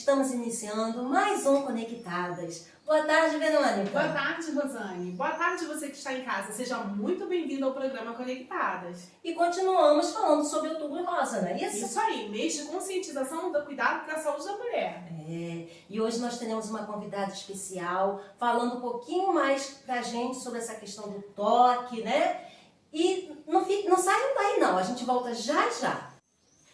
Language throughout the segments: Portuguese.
Estamos iniciando mais um Conectadas. Boa tarde, Verônica. Boa tarde, Rosane. Boa tarde, você que está em casa. Seja muito bem-vindo ao programa Conectadas. E continuamos falando sobre o Outubro Rosa, não é isso? Isso aí, mês de conscientização do cuidado para a saúde da mulher. E hoje nós teremos uma convidada especial falando um pouquinho mais pra gente sobre essa questão do toque, né? E não saiam daí não, a gente volta já já.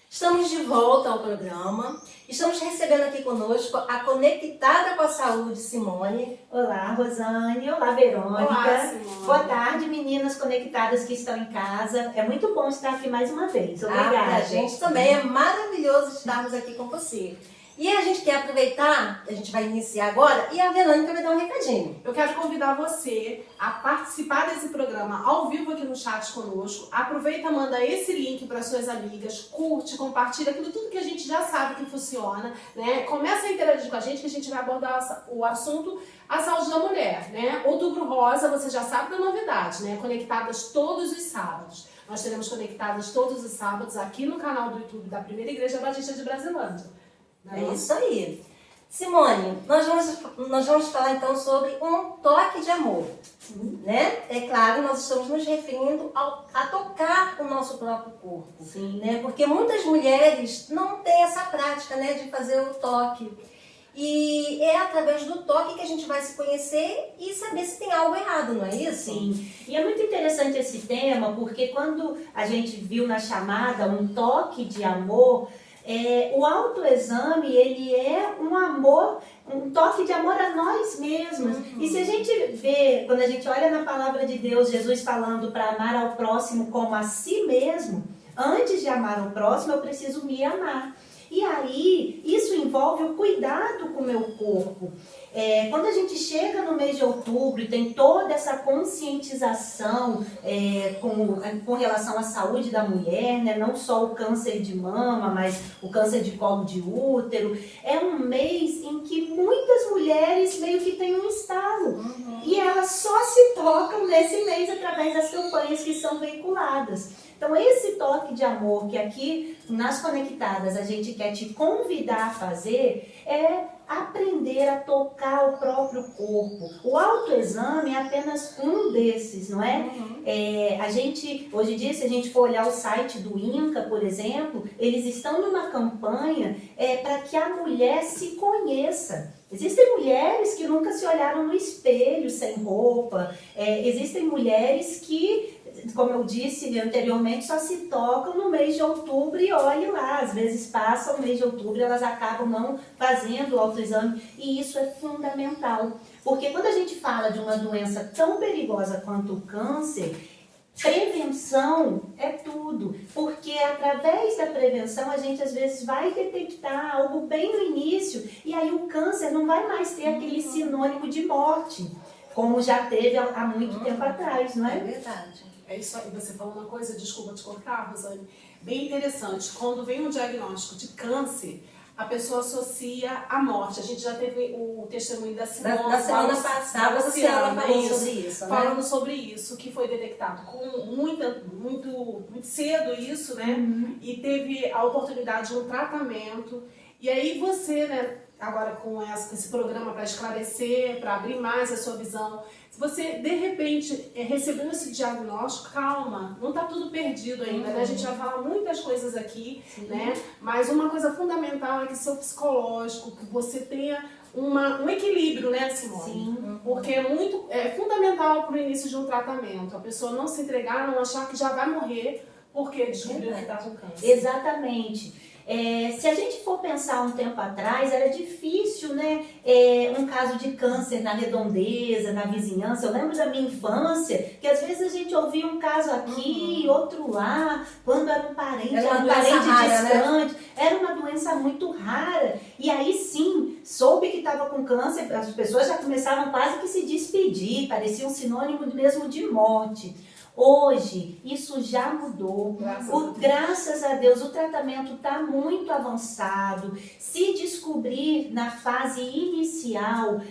Estamos de volta ao programa. Estamos recebendo aqui conosco a Conectada com a Saúde, Simone. Olá, Rosane. Olá, Verônica. Olá, Simone. Boa tarde, meninas conectadas que estão em casa. É muito bom estar aqui mais uma vez. Obrigada. Pra gente também é maravilhoso estarmos aqui com você. E a gente quer aproveitar, a gente vai iniciar agora, e a Verônica vai dar um recadinho. Eu quero convidar você a participar desse programa ao vivo aqui no chat conosco. Aproveita, manda esse link para suas amigas, curte, compartilha tudo que a gente já sabe que funciona, né? Começa a interagir com a gente que a gente vai abordar o assunto a saúde da mulher, né? Outubro Rosa, você já sabe da novidade, né? Conectadas todos os sábados. Nós teremos Conectadas todos os sábados aqui no canal do YouTube da Primeira Igreja Batista de Brasilândia. É isso aí. Simone, nós vamos falar então sobre um toque de amor, né? É claro, nós estamos nos referindo a tocar o nosso próprio corpo, né? Porque muitas mulheres não têm essa prática, né, de fazer o toque. E é através do toque que a gente vai se conhecer e saber se tem algo errado, não é isso? Sim. E é muito interessante esse tema, porque quando a gente viu na chamada um toque de amor, o autoexame, ele é um amor, um toque de amor a nós mesmos. E se a gente vê, quando a gente olha na palavra de Deus, Jesus falando para amar ao próximo como a si mesmo, antes de amar ao próximo, eu preciso me amar. E aí, isso envolve o cuidado com o meu corpo. Quando a gente chega no mês de outubro e tem toda essa conscientização com relação à saúde da mulher, né? Não só o câncer de mama, mas o câncer de colo de útero, é um mês em que muitas mulheres meio que têm um estalo. E elas só se tocam nesse mês através das campanhas que são veiculadas. Então, esse toque de amor que aqui nas Conectadas a gente quer te convidar a fazer é aprender a tocar o próprio corpo. O autoexame é apenas um desses, não é? Hoje em dia, se a gente for olhar o site do INCA, por exemplo, eles estão numa campanha para que a mulher se conheça. Existem mulheres que nunca se olharam no espelho sem roupa, existem mulheres que, como eu disse anteriormente, só se tocam no mês de outubro e olhe lá, às vezes passa o mês de outubro e elas acabam não fazendo o autoexame, e isso é fundamental, porque quando a gente fala de uma doença tão perigosa quanto o câncer, prevenção é tudo, porque através da prevenção a gente às vezes vai detectar algo bem no início e aí o câncer não vai mais ter aquele sinônimo de morte, como já teve há muito tempo atrás, não é? É verdade. É isso aí, você falou uma coisa, desculpa te cortar, Rosane, bem interessante. Quando vem um diagnóstico de câncer, a pessoa associa a morte. A gente já teve o testemunho da Simone. Na semana passada, você falou sobre isso, né? Falando sobre isso, que foi detectado com muito cedo isso, né? E teve a oportunidade de um tratamento. E aí você, né, agora com esse programa para esclarecer, para abrir mais a sua visão, se você de repente recebeu esse diagnóstico, calma, não está tudo perdido ainda, né? A gente vai falar muitas coisas aqui, né? Mas uma coisa fundamental é que seu psicológico, que você tenha um equilíbrio, né, Simone? Sim. Porque é fundamental para o início de um tratamento, a pessoa não se entregar, não achar que já vai morrer porque descobriu que está com câncer. Exatamente. Se a gente for pensar um tempo atrás, era difícil, né? Um caso de câncer na redondeza, na vizinhança. Eu lembro da minha infância, que às vezes a gente ouvia um caso aqui, outro lá, quando era um parente, Era uma doença rara, distante. Né? Era uma doença muito rara. E aí sim, soube que estava com câncer, as pessoas já começavam quase que se despedir, parecia um sinônimo mesmo de morte. Hoje, isso já mudou. Graças a Deus, o tratamento está muito avançado. Se descobriu descobrir na fase inicial,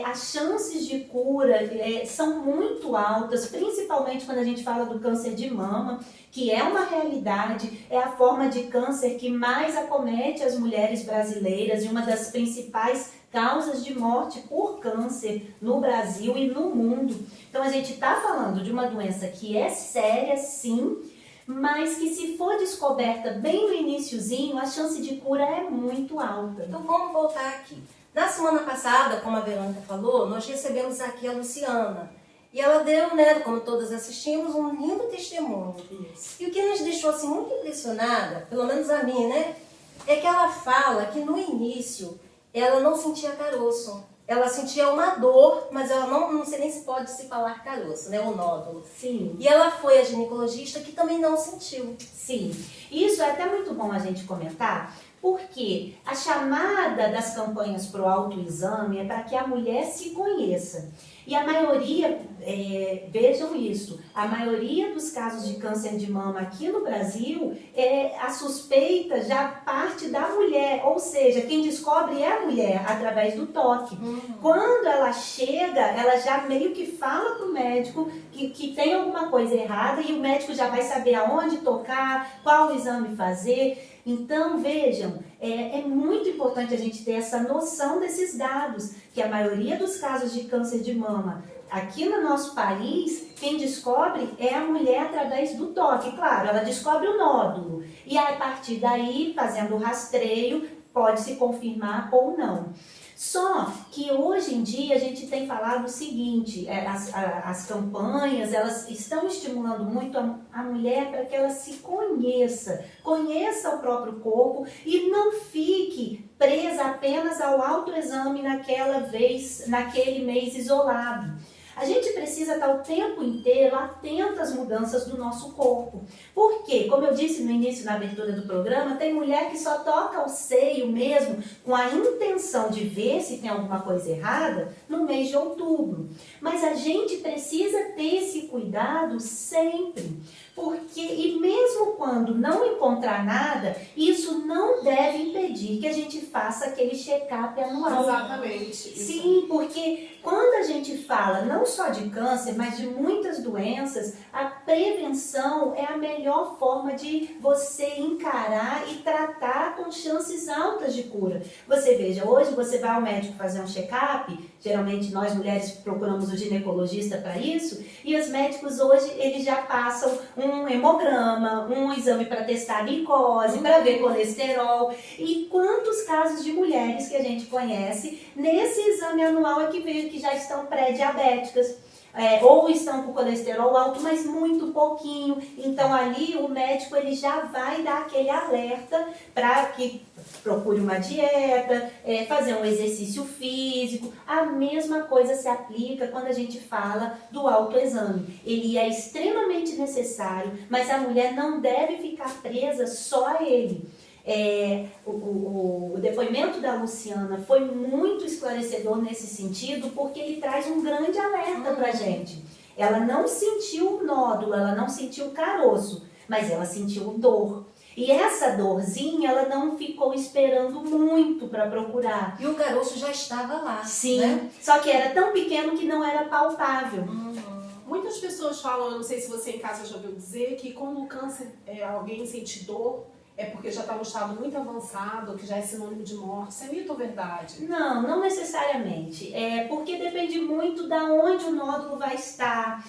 as chances de cura são muito altas, principalmente quando a gente fala do câncer de mama, que é uma realidade, é a forma de câncer que mais acomete as mulheres brasileiras e uma das principais causas de morte por câncer no Brasil e no mundo. Então a gente está falando de uma doença que é séria, sim, mas que se for descoberta bem no iniciozinho, a chance de cura é muito alta. Então vamos voltar aqui. Na semana passada, como a Verônica falou, nós recebemos aqui a Luciana. E ela deu, né, como todas assistimos, um lindo testemunho. Isso. E o que nos deixou assim, muito impressionada, pelo menos a mim, né, é que ela fala que no início ela não sentia caroço. Ela sentia uma dor, mas ela não sei nem se pode se falar caroço, né, o nódulo. Sim. E ela foi a ginecologista que também não sentiu. Sim, isso é até muito bom a gente comentar, porque a chamada das campanhas para o autoexame é para que a mulher se conheça. E a maioria, vejam isso, a maioria dos casos de câncer de mama aqui no Brasil, a suspeita já parte da mulher, ou seja, quem descobre é a mulher através do toque. Quando ela chega, ela já meio que fala para o médico que tem alguma coisa errada e o médico já vai saber aonde tocar, qual exame fazer. Então, vejam, é muito importante a gente ter essa noção desses dados, que a maioria dos casos de câncer de mama aqui no nosso país, quem descobre é a mulher através do toque. Claro, ela descobre o nódulo e a partir daí, fazendo o rastreio, pode se confirmar ou não. Só que hoje em dia a gente tem falado o seguinte, as campanhas, elas estão estimulando muito a mulher para que ela se conheça o próprio corpo e não fique presa apenas ao autoexame naquela vez, naquele mês isolado. A gente precisa estar o tempo inteiro atento às mudanças do nosso corpo. Porque, como eu disse no início, na abertura do programa, tem mulher que só toca o seio mesmo com a intenção de ver se tem alguma coisa errada no mês de outubro. Mas a gente precisa ter esse cuidado sempre. Porque, e mesmo quando não encontrar nada, isso não deve impedir que a gente faça aquele check-up anual. Exatamente. Sim, porque quando a gente fala não só de câncer, mas de muitas doenças, a prevenção é a melhor forma de você encarar e tratar com chances altas de cura. Você veja, hoje você vai ao médico fazer um check-up, geralmente nós mulheres procuramos o ginecologista para isso, e os médicos hoje eles já passam um hemograma, um exame para testar a glicose, para ver colesterol. E quantos casos de mulheres que a gente conhece nesse exame anual é que já estão pré-diabéticas. Ou estão com colesterol alto, mas muito pouquinho. Então ali o médico ele já vai dar aquele alerta para que procure uma dieta, fazer um exercício físico. A mesma coisa se aplica quando a gente fala do autoexame. Ele é extremamente necessário, mas a mulher não deve ficar presa só a ele. O depoimento da Luciana foi muito esclarecedor nesse sentido, porque ele traz um grande alerta pra gente. Ela não sentiu o nódulo, ela não sentiu o caroço, mas ela sentiu dor. E essa dorzinha, ela não ficou esperando muito para procurar. E o caroço já estava lá. Sim, né? Só que era tão pequeno que não era palpável. Muitas pessoas falam, eu não sei se você em casa já ouviu dizer, que quando o câncer, alguém sente dor, é porque já está no estado muito avançado, que já é sinônimo de morte. Isso é mito ou verdade? Não, não necessariamente. Porque depende muito da onde o nódulo vai estar.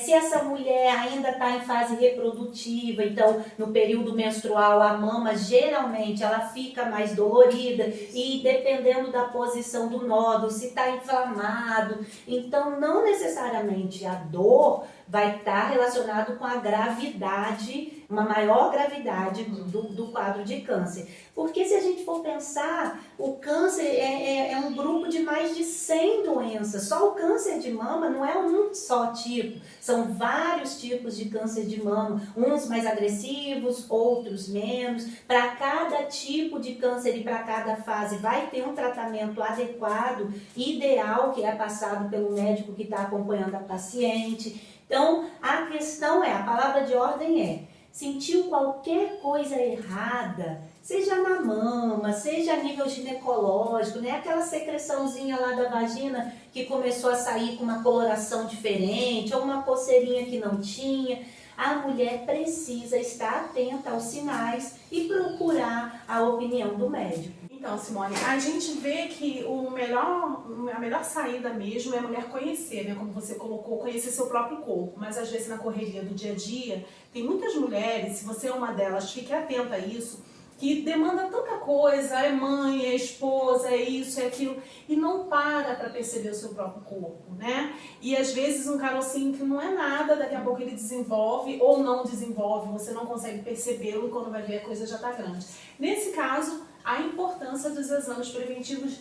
Se essa mulher ainda está em fase reprodutiva, então no período menstrual a mama geralmente ela fica mais dolorida e dependendo da posição do nódulo, se está inflamado, então não necessariamente a dor vai estar relacionado com a gravidade, uma maior gravidade do quadro de câncer. Porque se a gente for pensar, o câncer é um grupo de mais de 100 doenças. Só o câncer de mama não é um só tipo, são vários tipos de câncer de mama, uns mais agressivos, outros menos. Para cada tipo de câncer e para cada fase vai ter um tratamento adequado, ideal, que é passado pelo médico que está acompanhando a paciente. Então, a questão a palavra de ordem sentiu qualquer coisa errada, seja na mama, seja a nível ginecológico, né? Aquela secreçãozinha lá da vagina que começou a sair com uma coloração diferente, ou uma coceirinha que não tinha. A mulher precisa estar atenta aos sinais e procurar a opinião do médico. Então, Simone, a gente vê que a melhor saída mesmo é a mulher conhecer, né? Como você colocou, conhecer seu próprio corpo. Mas às vezes na correria do dia a dia, tem muitas mulheres, se você é uma delas, fique atenta a isso, que demanda tanta coisa, é mãe, é esposa, é isso, é aquilo, e não para perceber o seu próprio corpo, né? E às vezes um carocinho que não é nada, daqui a pouco ele desenvolve ou não desenvolve, você não consegue percebê-lo e quando vai ver a coisa já está grande. Nesse caso, a importância dos exames preventivos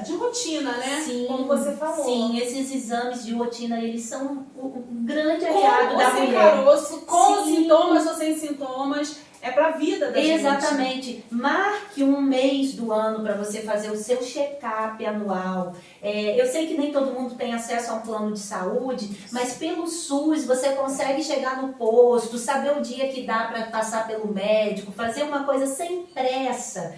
de rotina, né? Sim, como você falou. Sim, esses exames de rotina, eles são um grande aliado da mulher. Caroço, com Sim. sintomas ou sem sintomas, é pra vida da gente. Exatamente. Marque um mês do ano para você fazer o seu check-up anual. Eu sei que nem todo mundo tem acesso a um plano de saúde, mas pelo SUS você consegue chegar no posto, saber o dia que dá para passar pelo médico, fazer uma coisa sem pressa,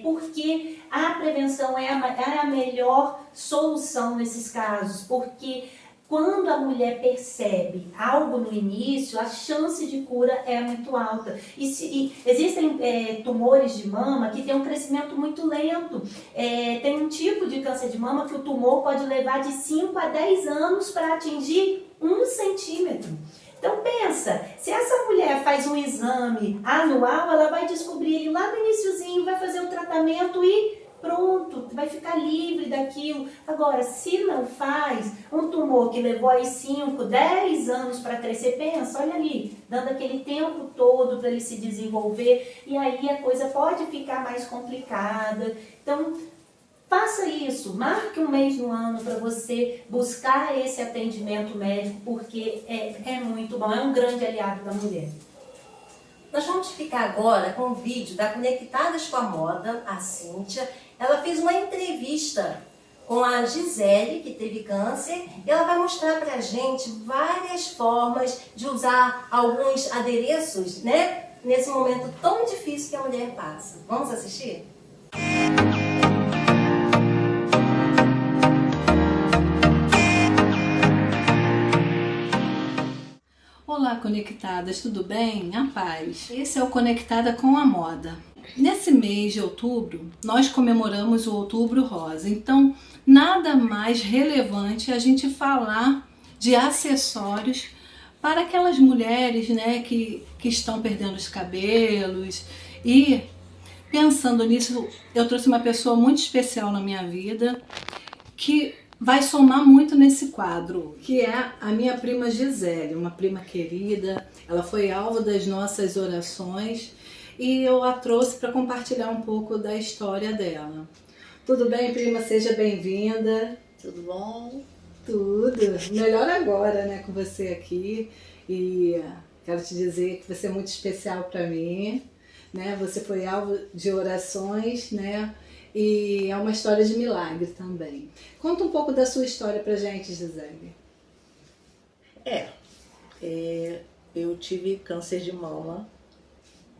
porque a prevenção é a melhor solução nesses casos, porque quando a mulher percebe algo no início, a chance de cura é muito alta. E existem tumores de mama que têm um crescimento muito lento. Tem um tipo de câncer de mama que o tumor pode levar de 5 a 10 anos para atingir 1 centímetro. Então pensa, se essa mulher faz um exame anual, ela vai descobrir ele lá no iniciozinho, vai fazer o tratamento e pronto, vai ficar livre daquilo. Agora, se não faz, um tumor que levou aí 5, 10 anos para crescer, pensa, olha ali, dando aquele tempo todo para ele se desenvolver, e aí a coisa pode ficar mais complicada. Então, faça isso, marque um mês no ano para você buscar esse atendimento médico, porque é muito bom, é um grande aliado da mulher. Nós vamos ficar agora com um vídeo da Conectadas com a Moda, a Cíntia. Ela fez uma entrevista com a Gisele, que teve câncer, e ela vai mostrar pra gente várias formas de usar alguns adereços, né? Nesse momento tão difícil que a mulher passa. Vamos assistir? Olá, conectadas, tudo bem? A paz. Esse é o Conectada com a Moda. Nesse mês de outubro, nós comemoramos o Outubro Rosa. Então, nada mais relevante a gente falar de acessórios para aquelas mulheres, né, que estão perdendo os cabelos. E pensando nisso, eu trouxe uma pessoa muito especial na minha vida que vai somar muito nesse quadro, que é a minha prima Gisele, uma prima querida. Ela foi alvo das nossas orações e eu a trouxe para compartilhar um pouco da história dela. Tudo bem, prima? Seja bem-vinda. Tudo bom? Tudo. Melhor agora, né, com você aqui. E quero te dizer que você é muito especial para mim, né? Você foi alvo de orações, né? E é uma história de milagre também. Conta um pouco da sua história pra gente, Gisele. Eu tive câncer de mama,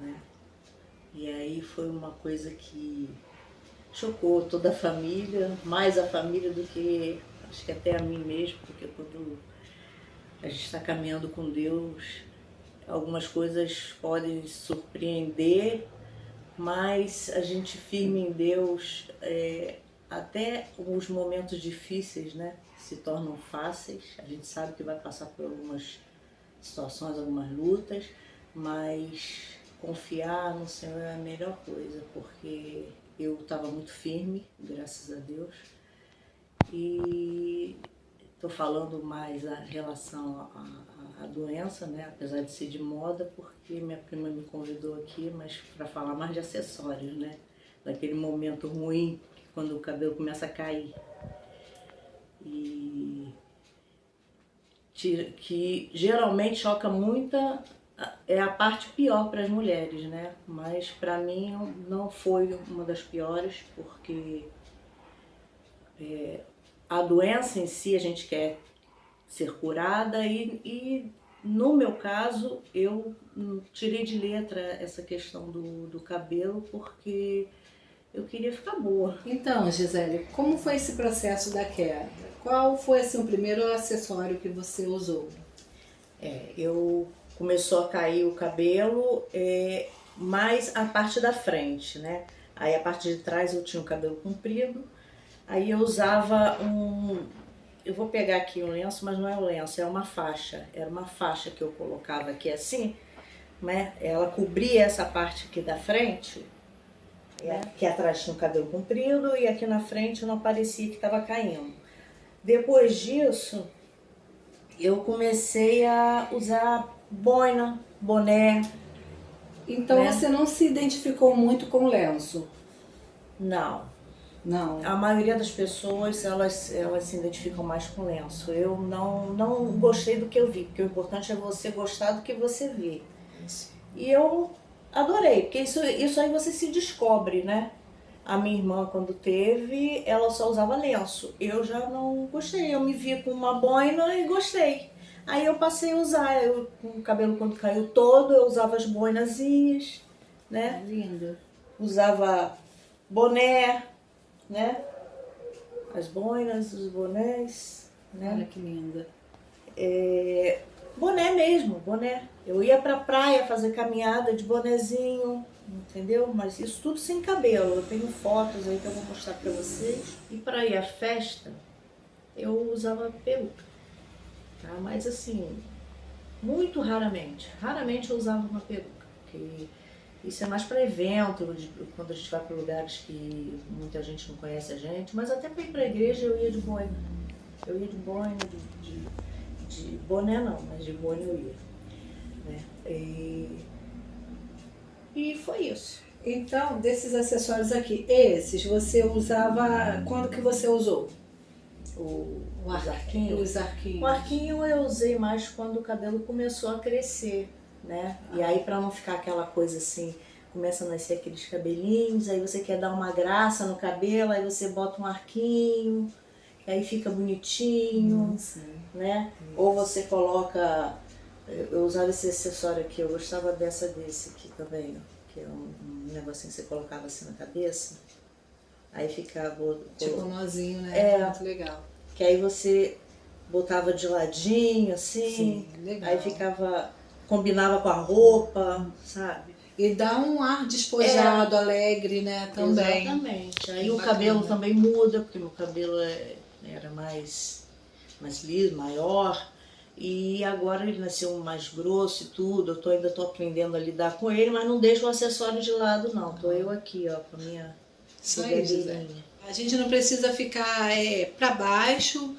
né? E aí foi uma coisa que chocou toda a família, mais a família do que, acho que até a mim mesmo, porque quando a gente está caminhando com Deus, algumas coisas podem surpreender, mas a gente firme em Deus, até os momentos difíceis, né, se tornam fáceis. A gente sabe que vai passar por algumas situações, algumas lutas, mas confiar no Senhor é a melhor coisa, porque eu estava muito firme, graças a Deus, e estou falando mais a relação à doença, né? Apesar de ser de moda, porque minha prima me convidou aqui, mas para falar mais de acessórios, né? Daquele momento ruim, quando o cabelo começa a cair. E que geralmente choca muito, é a parte pior para as mulheres, né? Mas para mim não foi uma das piores, porque a doença em si a gente quer ser curada e no meu caso, eu tirei de letra essa questão do cabelo porque eu queria ficar boa. Então, Gisele, como foi esse processo da queda? Qual foi assim, o primeiro acessório que você usou? Eu começou a cair o cabelo, mais a parte da frente, né? Aí a parte de trás eu tinha o cabelo comprido, aí eu usava eu vou pegar aqui um lenço, mas não é um lenço, é uma faixa. Era uma faixa que eu colocava aqui assim, né? Ela cobria essa parte aqui da frente, que atrás tinha o cabelo comprido e aqui na frente não parecia que estava caindo. Depois disso, eu comecei a usar boina, boné. Então né? você não se identificou muito com o lenço? Não. Não. A maioria das pessoas, elas se identificam mais com lenço. Eu não gostei do que eu vi, porque o importante é você gostar do que você vê. E eu adorei, porque isso aí você se descobre, né? A minha irmã, quando teve, ela só usava lenço. Eu já não gostei, eu me vi com uma boina e gostei. Aí eu passei a usar, com o cabelo quando caiu todo, eu usava as boinazinhas, né? Lindo. Usava boné, né? As boinas, os bonés, né? Olha que linda. Boné mesmo, boné. Eu ia pra praia fazer caminhada de bonezinho, entendeu? Mas isso tudo sem cabelo. Eu tenho fotos aí que eu vou mostrar pra vocês. E pra ir à festa, eu usava peruca, tá? Mas assim, muito raramente. Raramente eu usava uma peruca, porque isso é mais para evento, quando a gente vai para lugares que muita gente não conhece a gente, mas até para ir para a igreja eu ia de boina. Eu ia de boina, de boné não, mas de boina eu ia. Né? E foi isso. Então, desses acessórios aqui, esses você usava, quando que você usou? Os arquinhos. Os arquinhos. O arquinho eu usei mais quando o cabelo começou a crescer, né? E aí para não ficar aquela coisa assim, começa a nascer aqueles cabelinhos, aí você quer dar uma graça no cabelo, aí você bota um arquinho, que aí fica bonitinho, né? Ou você coloca, eu usava esse acessório aqui, eu gostava desse aqui também, ó, que é um negocinho que você colocava assim na cabeça, aí ficava... Tipo um nozinho, né? Muito legal. Que aí você botava de ladinho, assim, Sim, legal. aí combinava com a roupa, sabe? E dá um ar despojado, alegre, né? Também. Exatamente. Aí Bem o bacana. cabelo também muda, porque meu cabelo era mais liso, maior. E agora ele nasceu mais grosso e tudo. Eu ainda tô aprendendo a lidar com ele, mas não deixo o acessório de lado, não. Tô eu aqui, ó, com a minha Isso aí, José. beberinha. A gente não precisa ficar para baixo.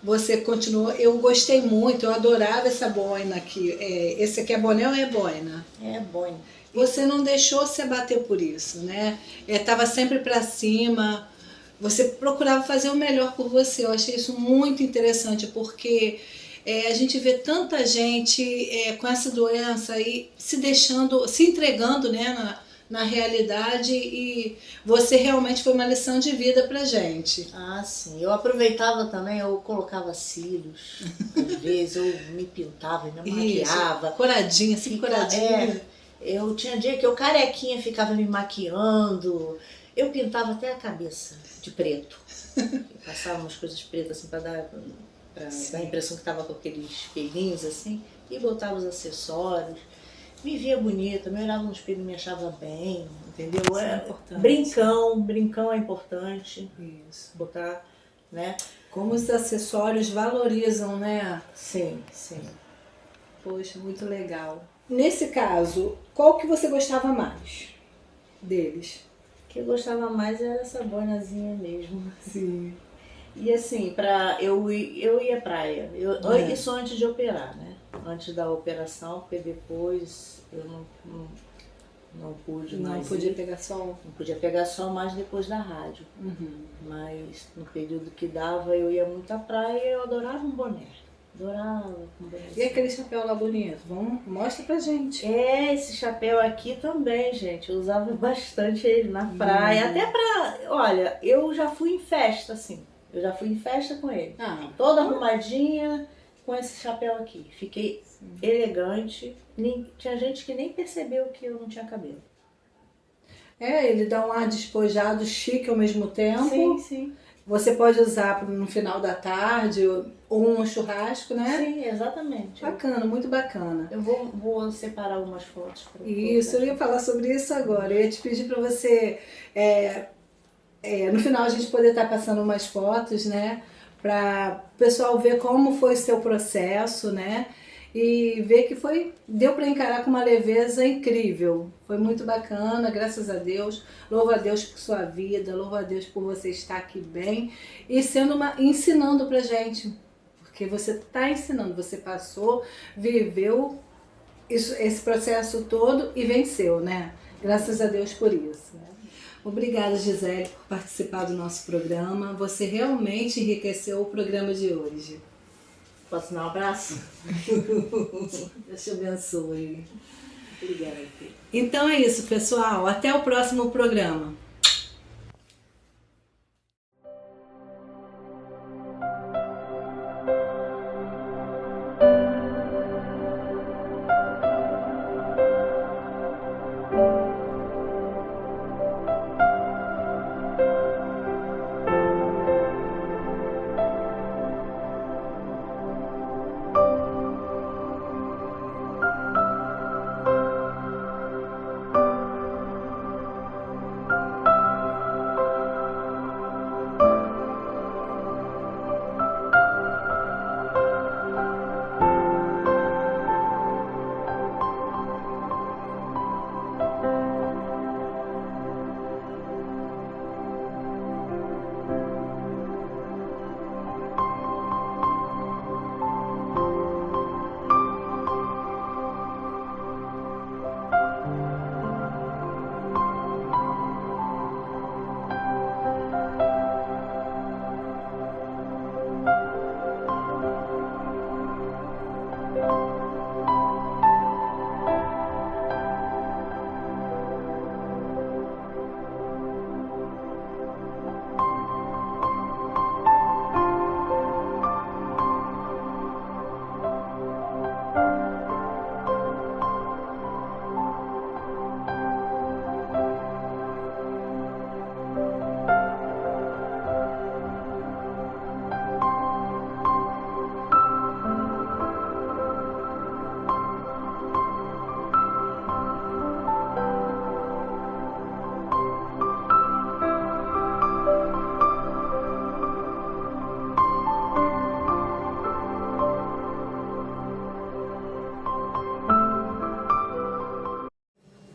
Você continua. Eu gostei muito, eu adorava essa boina aqui. Esse aqui é boné ou é boina? É bom. Você não deixou se abater por isso, né? Tava sempre para cima. Você procurava fazer o melhor por você. Eu achei isso muito interessante, porque a gente vê tanta gente com essa doença aí se entregando, né, na realidade, e você realmente foi uma lição de vida pra gente. Ah, sim. Eu aproveitava também, eu colocava cílios, às vezes eu me pintava, me maquiava. Coradinha, assim, coradinha. Eu tinha dia que eu carequinha ficava me maquiando, eu pintava até a cabeça de preto. Eu passava umas coisas pretas assim pra dar a impressão que tava com aqueles pelinhos assim, e botava os acessórios. Me via bonita, me olhava no espelho e me achava bem, entendeu? Isso é importante. Brincão é importante. Isso. Botar, né? Como os acessórios valorizam, né? Sim, sim. Poxa, muito legal. Nesse caso, qual que você gostava mais deles? O que eu gostava mais era essa boinazinha mesmo. Sim. E assim, eu ia à praia. Isso antes de operar, né? Antes da operação, porque depois eu não pude mais. Não podia ir. pegar sol? Não podia pegar sol mais depois da rádio. Mas no período que dava, eu ia muito à praia e eu adorava um boné. Adorava um boné. E aquele chapéu lá bonito? Mostra pra gente. Esse chapéu aqui também, gente. Eu usava bastante ele na praia. Até olha, eu já fui em festa, assim. Eu já fui em festa com ele. Toda arrumadinha, com esse chapéu aqui. Fiquei elegante. Tinha gente que nem percebeu que eu não tinha cabelo. Ele dá um ar despojado, chique ao mesmo tempo. Sim, sim. Você pode usar no final da tarde ou um churrasco, né? Sim, exatamente. Bacana, muito bacana. Eu vou separar algumas fotos. Isso, eu ia falar sobre isso agora. Eu ia te pedir para você, no final a gente poder estar passando umas fotos, né? Para o pessoal ver como foi o seu processo, né? E ver que deu para encarar com uma leveza incrível. Foi muito bacana, graças a Deus. Louvo a Deus por sua vida, louvo a Deus por você estar aqui bem e ensinando pra gente. Porque você está ensinando, você passou, viveu esse processo todo e venceu, né? Graças a Deus por isso. Obrigada, Gisele, por participar do nosso programa. Você realmente enriqueceu o programa de hoje. Posso dar um abraço? Deus te abençoe. Obrigada. Então é isso, pessoal. Até o próximo programa.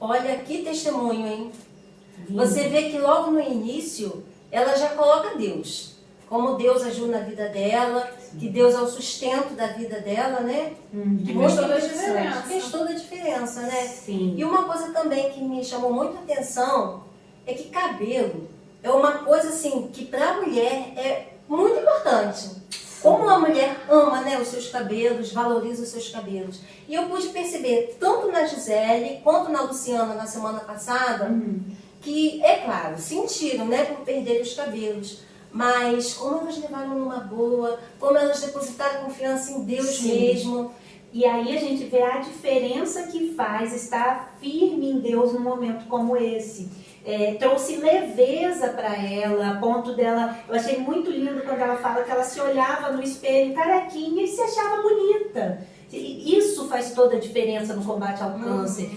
Olha que testemunho, hein? Você vê que logo no início ela já coloca Deus. Como Deus agiu na vida dela, que Deus é o sustento da vida dela, né? Que fez toda a diferença. Fez toda a diferença, né? Sim. E uma coisa também que me chamou muita atenção é que cabelo é uma coisa assim que para a mulher é muito importante. Como uma mulher ama, né, os seus cabelos, valoriza os seus cabelos. E eu pude perceber, tanto na Gisele quanto na Luciana na semana passada, que, é claro, sentiram, né, por perder os cabelos. Mas como elas levaram numa boa, como elas depositaram confiança em Deus mesmo. E aí a gente vê a diferença que faz estar firme em Deus num momento como esse. Trouxe leveza para ela, a ponto dela, eu achei muito lindo quando ela fala que ela se olhava no espelho carequinha e se achava bonita. Isso faz toda a diferença no combate ao câncer.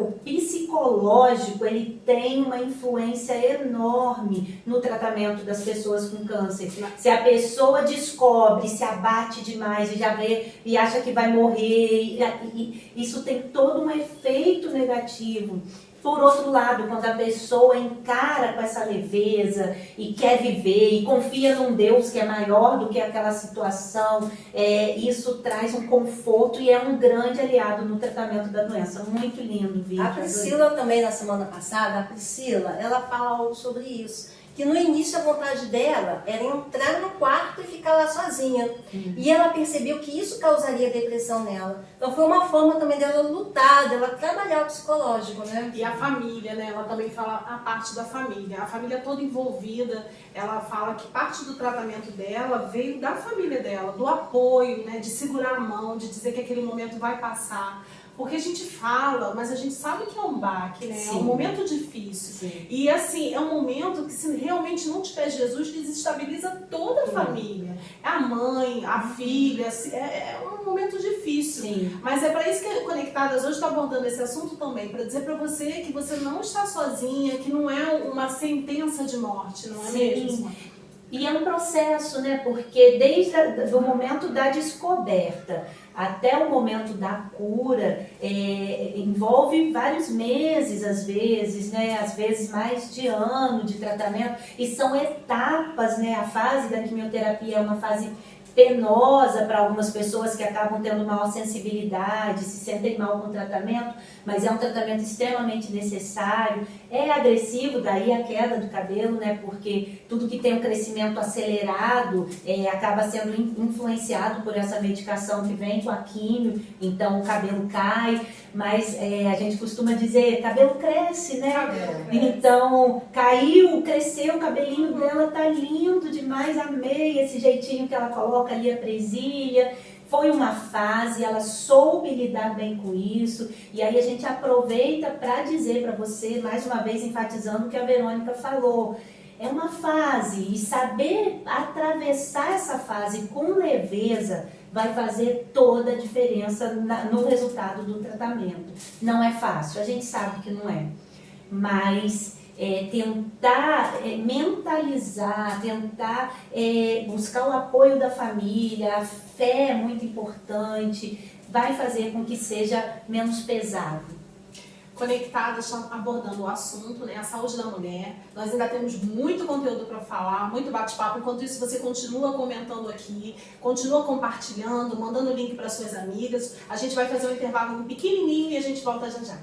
O psicológico, ele tem uma influência enorme no tratamento das pessoas com câncer. Se a pessoa descobre, se abate demais e já vê e acha que vai morrer, isso tem todo um efeito negativo. Por outro lado, quando a pessoa encara com essa leveza e quer viver e confia num Deus que é maior do que aquela situação, isso traz um conforto e é um grande aliado no tratamento da doença. Muito lindo, Vicky. A Priscila também, na semana passada, ela fala algo sobre isso. que no início a vontade dela era entrar no quarto e ficar lá sozinha. E ela percebeu que isso causaria depressão nela. Então foi uma forma também dela lutar, dela trabalhar o psicológico, né? E a família, né? Ela também fala a parte da família. A família toda envolvida. Ela fala que parte do tratamento dela veio da família dela, do apoio, né? De segurar a mão, de dizer que aquele momento vai passar. Porque a gente fala, mas a gente sabe que é um baque, né? Sim. É um momento difícil. Sim. E assim, é um momento que se realmente não tiver Jesus, desestabiliza toda a família. É a mãe, a filha, é um momento difícil. Sim. Mas é para isso que Conectadas hoje está abordando esse assunto também, para dizer para você que você não está sozinha, que não é uma sentença de morte, não é mesmo? E é um processo, né? Porque desde o momento da descoberta até o momento da cura, envolve vários meses, às vezes, né? Às vezes mais de ano de tratamento. E são etapas, né? A fase da quimioterapia é uma fase penosa para algumas pessoas que acabam tendo maior sensibilidade, se sentem mal com o tratamento, mas é um tratamento extremamente necessário. É agressivo, daí a queda do cabelo, né? Porque tudo que tem um crescimento acelerado acaba sendo influenciado por essa medicação que vem com a químio, então o cabelo cai, mas a gente costuma dizer, cabelo cresce, né? Então, caiu, cresceu, o cabelinho dela tá lindo demais, amei esse jeitinho que ela coloca ali a presilha. Foi uma fase, ela soube lidar bem com isso, e aí a gente aproveita para dizer para você, mais uma vez enfatizando o que a Verônica falou, é uma fase, e saber atravessar essa fase com leveza vai fazer toda a diferença no resultado do tratamento. Não é fácil, a gente sabe que não é, mas tentar mentalizar, tentar buscar o apoio da família, a fé é muito importante, vai fazer com que seja menos pesado. Conectadas, estão abordando o assunto, né, a saúde da mulher. Nós ainda temos muito conteúdo para falar, muito bate-papo. Enquanto isso, você continua comentando aqui, continua compartilhando, mandando o link para suas amigas. A gente vai fazer um intervalo pequenininho e a gente volta já já.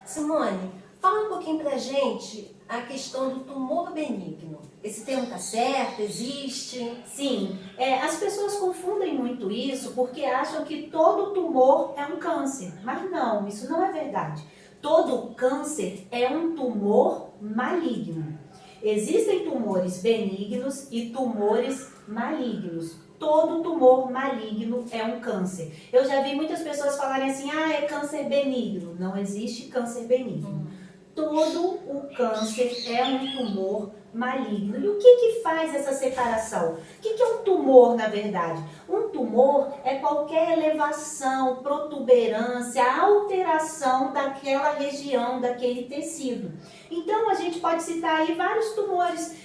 Simone, fala um pouquinho pra gente a questão do tumor benigno. Esse termo tá certo? Existe? Sim, as pessoas confundem muito isso porque acham que todo tumor é um câncer, mas não, isso não é verdade. Todo câncer é um tumor maligno. Existem tumores benignos e tumores malignos. Todo tumor maligno é um câncer. Eu já vi muitas pessoas falarem assim, é câncer benigno. Não existe câncer benigno. Todo o câncer é um tumor maligno. E o que faz essa separação? O que é um tumor, na verdade? Um tumor é qualquer elevação, protuberância, alteração daquela região, daquele tecido. Então, a gente pode citar aí vários tumores,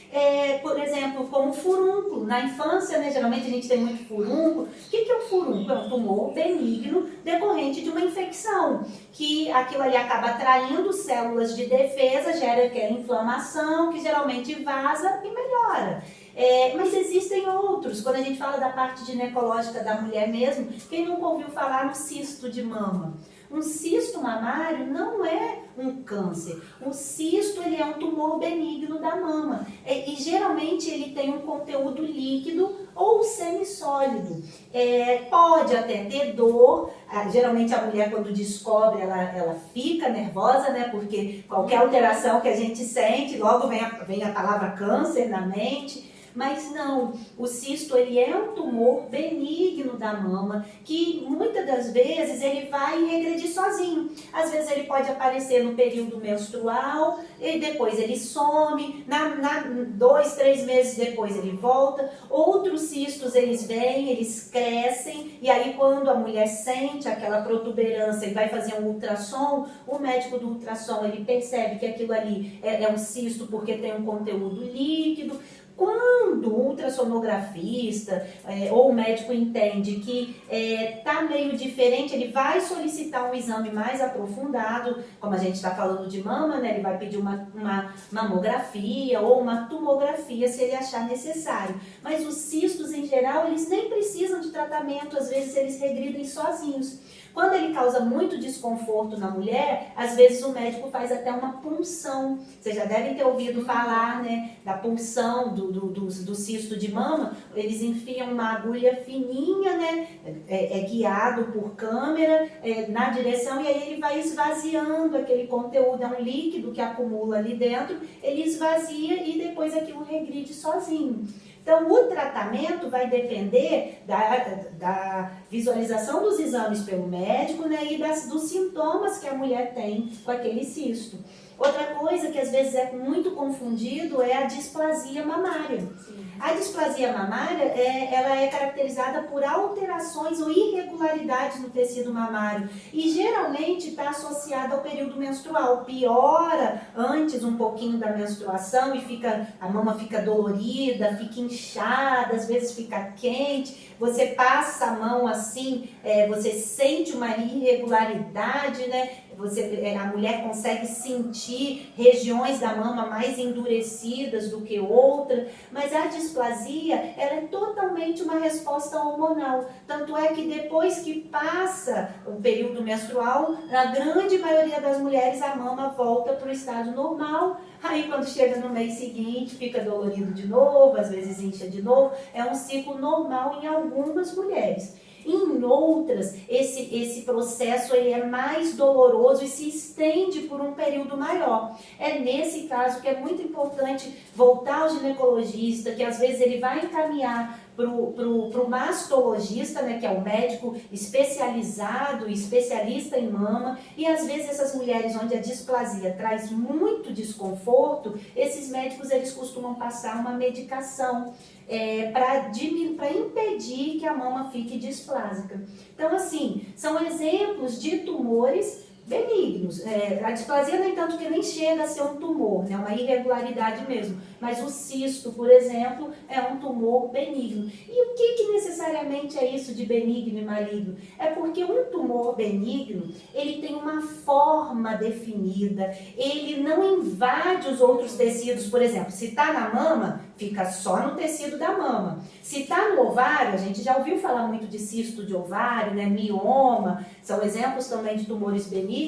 por exemplo, como furúnculo. Na infância, né, geralmente a gente tem muito furúnculo. O que é um furúnculo? É um tumor benigno decorrente de uma infecção, que aquilo ali acaba atraindo células de defesa, gera aquela inflamação, que geralmente vaza e melhora. Mas existem outros, quando a gente fala da parte ginecológica da mulher mesmo, quem nunca ouviu falar no cisto de mama? Um cisto mamário não é um câncer. O cisto ele é um tumor benigno da mama. E geralmente ele tem um conteúdo líquido ou semissólido. Pode até ter dor. Geralmente a mulher quando descobre, ela fica nervosa, né? Porque qualquer alteração que a gente sente, logo vem a palavra câncer na mente. Mas não, o cisto ele é um tumor benigno da mama, que muitas das vezes ele vai regredir sozinho. Às vezes ele pode aparecer no período menstrual, e depois ele some, 2, 3 meses depois ele volta. Outros cistos eles vêm, eles crescem, e aí quando a mulher sente aquela protuberância e vai fazer um ultrassom, o médico do ultrassom ele percebe que aquilo ali é um cisto porque tem um conteúdo líquido. Quando o ultrassonografista ou o médico entende que está meio diferente, ele vai solicitar um exame mais aprofundado, como a gente está falando de mama, né? Ele vai pedir uma mamografia ou uma tomografia se ele achar necessário. Mas os cistos, em geral, eles nem precisam de tratamento, às vezes eles regridem sozinhos. Quando ele causa muito desconforto na mulher, às vezes o médico faz até uma punção. Vocês já devem ter ouvido falar, né, da punção do cisto de mama. Eles enfiam uma agulha fininha, né, guiado por câmera na direção, e aí ele vai esvaziando aquele conteúdo. É um líquido que acumula ali dentro, ele esvazia e depois aquilo regride sozinho. Então, o tratamento vai depender da visualização dos exames pelo médico, né, e dos sintomas que a mulher tem com aquele cisto. Outra coisa que às vezes é muito confundido é a displasia mamária. Sim. A displasia mamária, ela é caracterizada por alterações ou irregularidades no tecido mamário e geralmente está associada ao período menstrual. Piora antes um pouquinho da menstruação e a mama fica dolorida, fica inchada, às vezes fica quente. Você passa a mão assim, você sente uma irregularidade, né? A mulher consegue sentir regiões da mama mais endurecidas do que outra, mas a displasia, ela é totalmente uma resposta hormonal. Tanto é que depois que passa o período menstrual, na grande maioria das mulheres, a mama volta para o estado normal. Aí quando chega no mês seguinte, fica dolorido de novo, às vezes incha de novo. É um ciclo normal em algumas mulheres. Em outras, esse processo ele é mais doloroso e se estende por um período maior. É nesse caso que é muito importante voltar ao ginecologista, que às vezes ele vai encaminhar pro mastologista, né, que é o médico especializado, especialista em mama, e às vezes essas mulheres onde a displasia traz muito desconforto, esses médicos eles costumam passar uma medicação para impedir que a mama fique displásica. Então, assim, são exemplos de tumores benignos. A displasia, no entanto, que nem chega a ser um tumor, né? Uma irregularidade mesmo. Mas o cisto, por exemplo, é um tumor benigno. E o que necessariamente é isso de benigno e maligno? É porque um tumor benigno, ele tem uma forma definida, ele não invade os outros tecidos. Por exemplo, se está na mama, fica só no tecido da mama. Se está no ovário, a gente já ouviu falar muito de cisto de ovário, né? Mioma, são exemplos também de tumores benignos.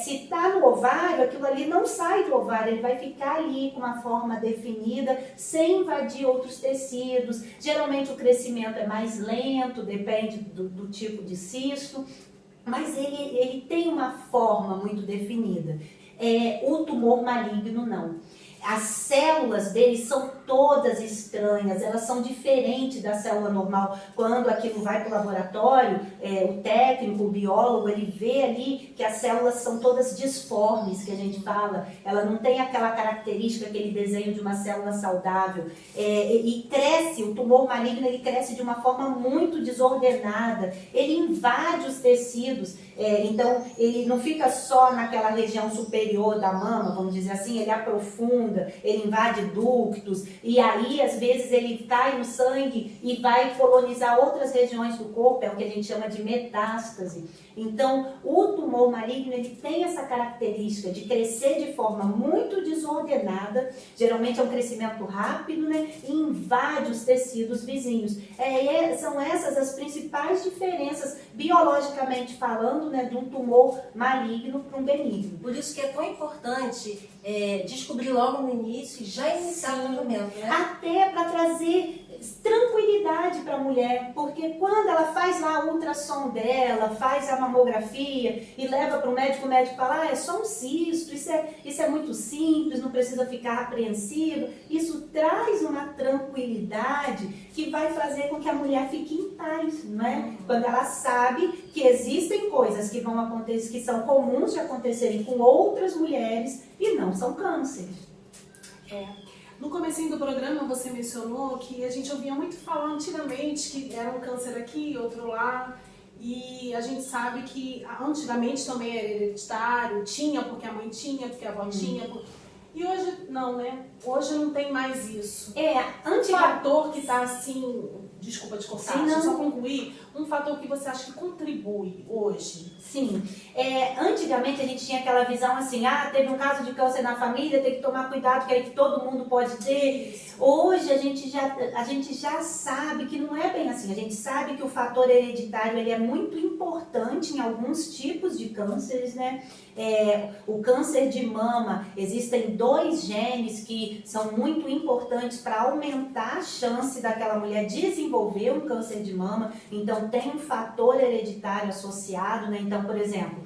Se está no ovário, aquilo ali não sai do ovário, ele vai ficar ali com uma forma definida, sem invadir outros tecidos. Geralmente o crescimento é mais lento, depende do tipo de cisto, mas ele tem uma forma muito definida. O tumor maligno não. As células deles são todas estranhas, elas são diferentes da célula normal. Quando aquilo vai para o laboratório, o técnico, o biólogo, ele vê ali que as células são todas disformes, que a gente fala. Ela não tem aquela característica, aquele desenho de uma célula saudável. E cresce, o tumor maligno, ele cresce de uma forma muito desordenada. Ele invade os tecidos. Então, ele não fica só naquela região superior da mama, vamos dizer assim, ele aprofunda, ele invade ductos, e aí, às vezes, ele cai no sangue e vai colonizar outras regiões do corpo, é o que a gente chama de metástase. Então, o tumor maligno, ele tem essa característica de crescer de forma muito desordenada, geralmente é um crescimento rápido, né, e invade os tecidos vizinhos. São essas as principais diferenças, biologicamente falando, né, de um tumor maligno para um benigno. Por isso que é tão importante descobrir logo no início e já iniciar o tratamento, né? Até para trazer tranquilidade para a mulher, porque quando ela faz lá o ultrassom dela, faz a mamografia e leva para o médico fala, é só um cisto, isso é muito simples, não precisa ficar apreensivo. Isso traz uma tranquilidade que vai fazer com que a mulher fique em paz, não é? Quando ela sabe que existem coisas que vão acontecer, que são comuns de acontecerem com outras mulheres e não são cânceres. No comecinho do programa você mencionou que a gente ouvia muito falar antigamente que era um câncer aqui, outro lá, e a gente sabe que antigamente também era hereditário, tinha porque a mãe tinha, porque a avó tinha, e hoje não, né? Hoje não tem mais isso. Um fator que está assim, desculpa te cortar, Sim, deixa eu não. só concluir, um fator que você acha que contribui hoje? Sim, antigamente a gente tinha aquela visão assim, teve um caso de câncer na família, tem que tomar cuidado, que é que todo mundo pode ter. Isso. Hoje a gente já sabe que não é bem assim, a gente sabe que o fator hereditário ele é muito importante em alguns tipos de cânceres, né? O câncer de mama, existem 2 genes que são muito importantes para aumentar a chance daquela mulher desenvolver um câncer de mama, então tem um fator hereditário associado, né? Então, por exemplo,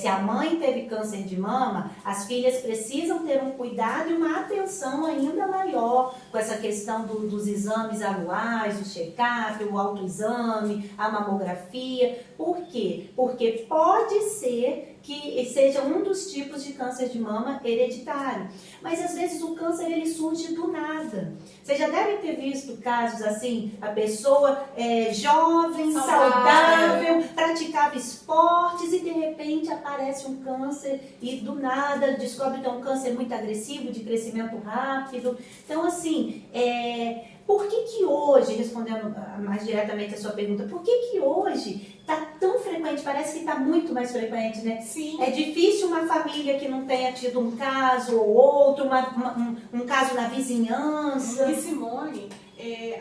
se a mãe teve câncer de mama, as filhas precisam ter um cuidado e uma atenção ainda maior com essa questão dos exames anuais, o check-up, o autoexame, a mamografia. Por quê? Porque pode ser que seja um dos tipos de câncer de mama hereditário. Mas às vezes o câncer ele surge do nada. Vocês já devem ter visto casos assim, a pessoa jovem, saudável, praticava esportes e de repente aparece um câncer e do nada descobre que é um câncer muito agressivo, de crescimento rápido. Então assim, por que hoje, respondendo mais diretamente a sua pergunta, por que hoje está tão frequente? Parece que está muito mais frequente, né? Sim. É difícil uma família que não tenha tido um caso ou outro, um caso na vizinhança. E Simone,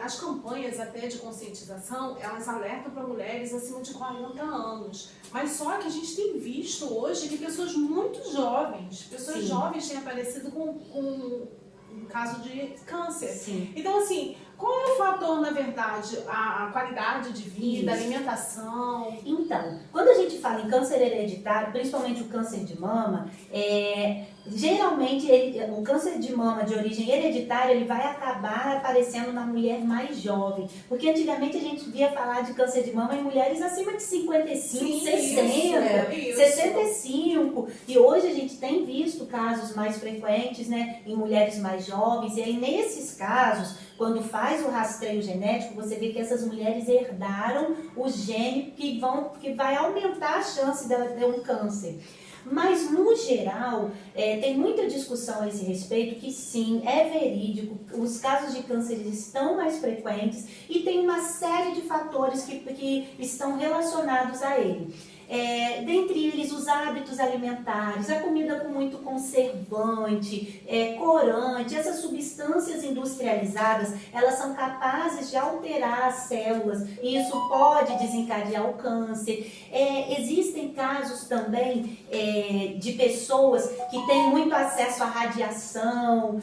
as campanhas até de conscientização, elas alertam para mulheres acima de 40 anos. Mas só que a gente tem visto hoje que pessoas muito jovens, Sim. jovens têm aparecido com um caso de câncer. Sim. Então, assim, qual é o fator, na verdade? A qualidade de vida, a Isso. alimentação? Então, quando a gente fala em câncer hereditário, principalmente o câncer de mama, geralmente o câncer de mama de origem hereditária ele vai acabar aparecendo na mulher mais jovem. Porque antigamente a gente via falar de câncer de mama em mulheres acima de 55, Sim, 60, isso. 65. E hoje a gente tem visto casos mais frequentes, né, em mulheres mais jovens. E aí nesses casos, quando faz o rastreio genético, você vê que essas mulheres herdaram o gene que vai aumentar a chance dela ter um câncer. Mas, no geral, tem muita discussão a esse respeito que sim, é verídico, os casos de câncer estão mais frequentes e tem uma série de fatores que estão relacionados a ele. Dentre eles os hábitos alimentares, a comida com muito conservante, corante, essas substâncias industrializadas, elas são capazes de alterar as células e isso pode desencadear o câncer. Existem casos também de pessoas que têm muito acesso à radiação,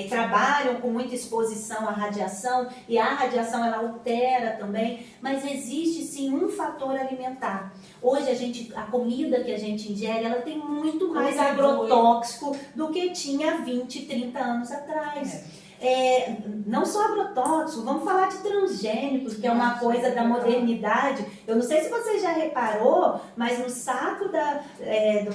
trabalham com muita exposição à radiação e a radiação ela altera também, mas existe sim um fator alimentar. Hoje a comida que a gente ingere, ela tem muito mais agrotóxico do que tinha 20, 30 anos atrás. Não só agrotóxico, vamos falar de transgênicos, que é uma coisa da modernidade. Eu não sei se você já reparou, mas no saco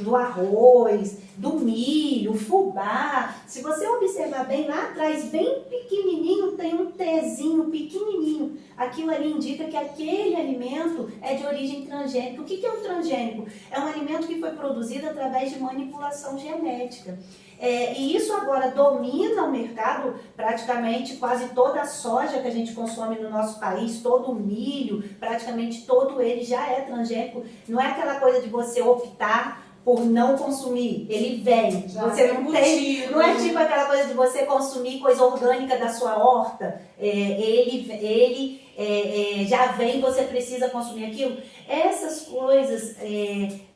do arroz, do milho, fubá, se você observar bem lá atrás, bem pequenininho, tem um Tzinho pequenininho. Aquilo ali indica que aquele alimento é de origem transgênica. O que é um transgênico? É um alimento que foi produzido através de manipulação genética. E isso agora domina o mercado, praticamente quase toda a soja que a gente consome no nosso país, todo o milho, praticamente todo ele já é transgênico. Não é aquela coisa de você optar por não consumir, ele vem. Você não tem, não é tipo aquela coisa de você consumir coisa orgânica da sua horta, ele já vem, você precisa consumir aquilo. Essas coisas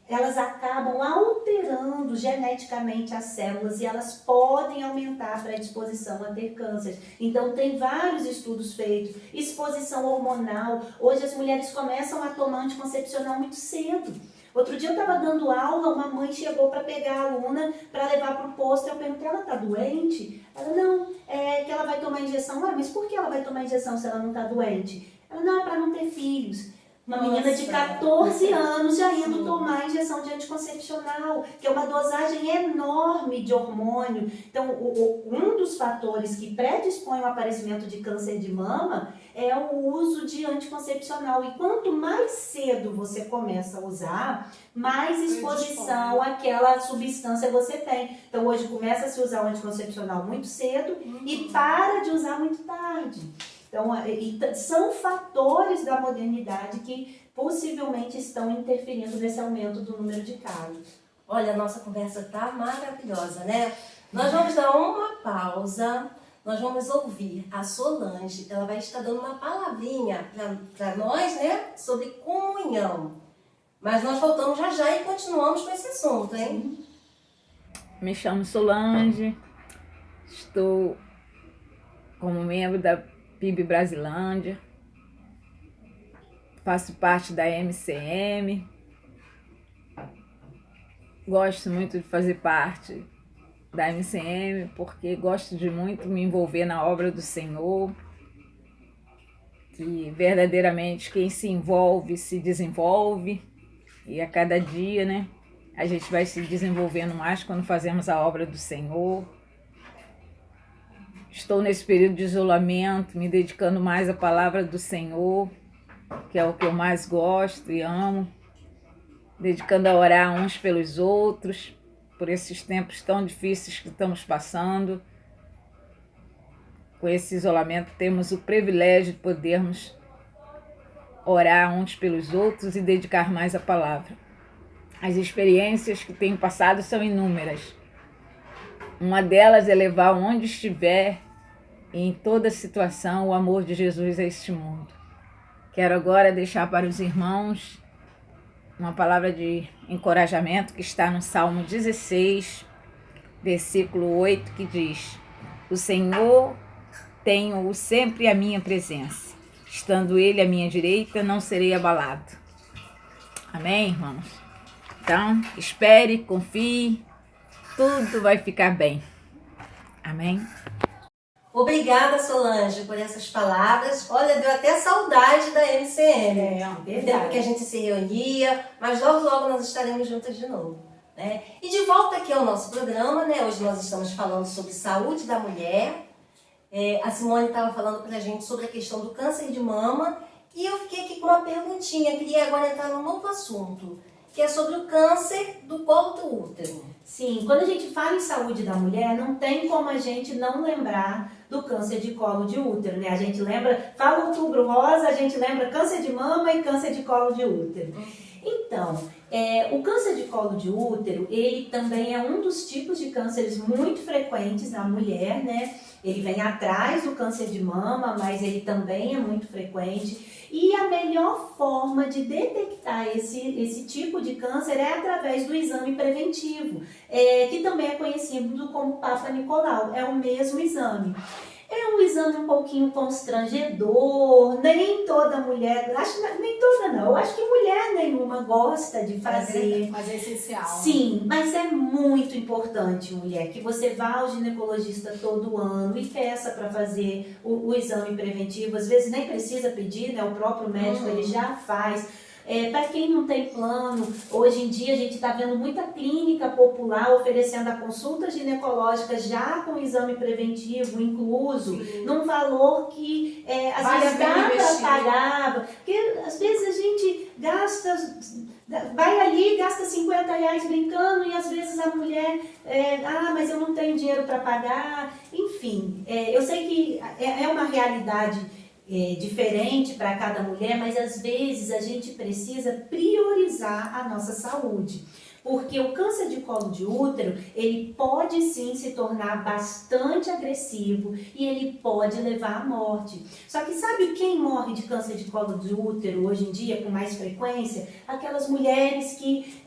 elas acabam alterando geneticamente as células e elas podem aumentar a predisposição a ter câncer. Então, tem vários estudos feitos. Exposição hormonal. Hoje as mulheres começam a tomar anticoncepcional muito cedo. Outro dia eu estava dando aula, uma mãe chegou para pegar a aluna para levar para o posto. Eu perguntei, ela está doente? Ela, não, é que ela vai tomar injeção. Ué, mas por que ela vai tomar injeção se ela não está doente? Ela, não, é para não ter filhos. Uma menina de 14 anos já indo tomar injeção de anticoncepcional, que é uma dosagem enorme de hormônio. Então, um dos fatores que predispõe ao aparecimento de câncer de mama é o uso de anticoncepcional. E quanto mais cedo você começa a usar, mais exposição àquela substância você tem. Então, hoje começa a se usar o anticoncepcional muito cedo e para de usar muito tarde. Então, são fatores da modernidade que possivelmente estão interferindo nesse aumento do número de casos. Olha, a nossa conversa está maravilhosa, né? Nós vamos dar uma pausa, nós vamos ouvir a Solange, ela vai estar dando uma palavrinha para nós, né? Sobre comunhão. Mas nós voltamos já já e continuamos com esse assunto, hein? Me chamo Solange, estou como membro da PIB Brasilândia, faço parte da MCM, gosto muito de fazer parte da MCM porque gosto de muito me envolver na obra do Senhor, que verdadeiramente quem se envolve se desenvolve e a cada dia, né, a gente vai se desenvolvendo mais quando fazemos a obra do Senhor. Estou nesse período de isolamento, me dedicando mais à palavra do Senhor, que é o que eu mais gosto e amo, dedicando a orar uns pelos outros, por esses tempos tão difíceis que estamos passando. Com esse isolamento, temos o privilégio de podermos orar uns pelos outros e dedicar mais à palavra. As experiências que tenho passado são inúmeras. Uma delas é levar onde estiver e em toda situação o amor de Jesus a este mundo. Quero agora deixar para os irmãos uma palavra de encorajamento que está no Salmo 16, versículo 8, que diz: o Senhor tenho-o sempre à minha presença. Estando Ele à minha direita, não serei abalado. Amém, irmãos? Então, espere, confie, tudo vai ficar bem. Amém? Obrigada, Solange, por essas palavras. Olha, deu até saudade da MCM. Verdade. Tempo que a gente se reunia, mas logo, logo nós estaremos juntas de novo, né? E de volta aqui ao nosso programa, né? Hoje nós estamos falando sobre saúde da mulher. A Simone estava falando pra gente sobre a questão do câncer de mama. E eu fiquei aqui com uma perguntinha. Queria agora entrar num novo assunto, que é sobre o câncer do colo do útero. Sim, quando a gente fala em saúde da mulher, não tem como a gente não lembrar do câncer de colo de útero, né? A gente lembra, fala Outubro Rosa, a gente lembra câncer de mama e câncer de colo de útero. Então, o câncer de colo de útero, ele também é um dos tipos de cânceres muito frequentes na mulher, né? Ele vem atrás do câncer de mama, mas ele também é muito frequente. E a melhor forma de detectar esse tipo de câncer é através do exame preventivo, que também é conhecido como Papa Nicolau. É o mesmo exame. É um exame um pouquinho constrangedor, nem toda mulher, nem toda não, eu acho que mulher nenhuma gosta de fazer. Mas é essencial. Sim, mas é muito importante, mulher, que você vá ao ginecologista todo ano e peça para fazer o exame preventivo. Às vezes nem precisa pedir, né? O próprio médico ele já faz. Para quem não tem plano, hoje em dia a gente está vendo muita clínica popular oferecendo a consulta ginecológica já com exame preventivo incluso, num valor que às vezes dá para pagar, porque às vezes a gente vai ali, gasta R$50 brincando e às vezes a mulher, mas eu não tenho dinheiro para pagar, enfim, eu sei que é uma realidade diferente para cada mulher, mas às vezes a gente precisa priorizar a nossa saúde. Porque o câncer de colo de útero, ele pode sim se tornar bastante agressivo e ele pode levar à morte. Só que sabe quem morre de câncer de colo de útero hoje em dia com mais frequência? Aquelas mulheres que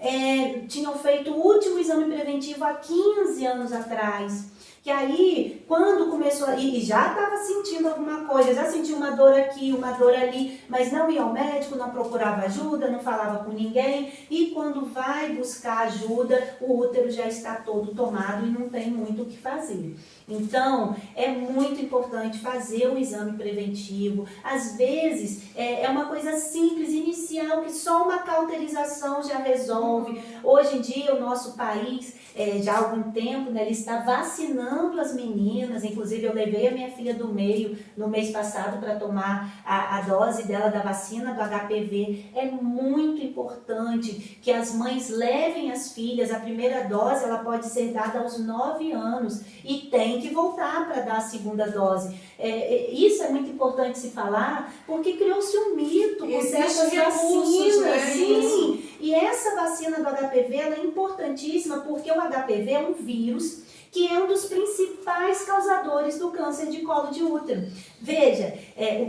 tinham feito o último exame preventivo há 15 anos atrás. Que aí, quando começou, e já estava sentindo alguma coisa, já sentia uma dor aqui, uma dor ali, mas não ia ao médico, não procurava ajuda, não falava com ninguém, e quando vai buscar ajuda, o útero já está todo tomado e não tem muito o que fazer. Então, é muito importante fazer o exame preventivo. Às vezes, é uma coisa simples, inicial, que só uma cauterização já resolve. Hoje em dia, o nosso país, já há algum tempo, né, ele está vacinando as meninas. Inclusive, eu levei a minha filha do meio no mês passado para tomar a dose dela da vacina do HPV. É muito importante que as mães levem as filhas. A primeira dose ela pode ser dada aos 9 anos e tem que voltar para dar a segunda dose. Isso é muito importante se falar, porque criou-se um mito com certas vacinas. Né? Sim. E essa vacina do HPV ela é importantíssima porque o HPV é um vírus que é um dos principais causadores do câncer de colo de útero. Veja,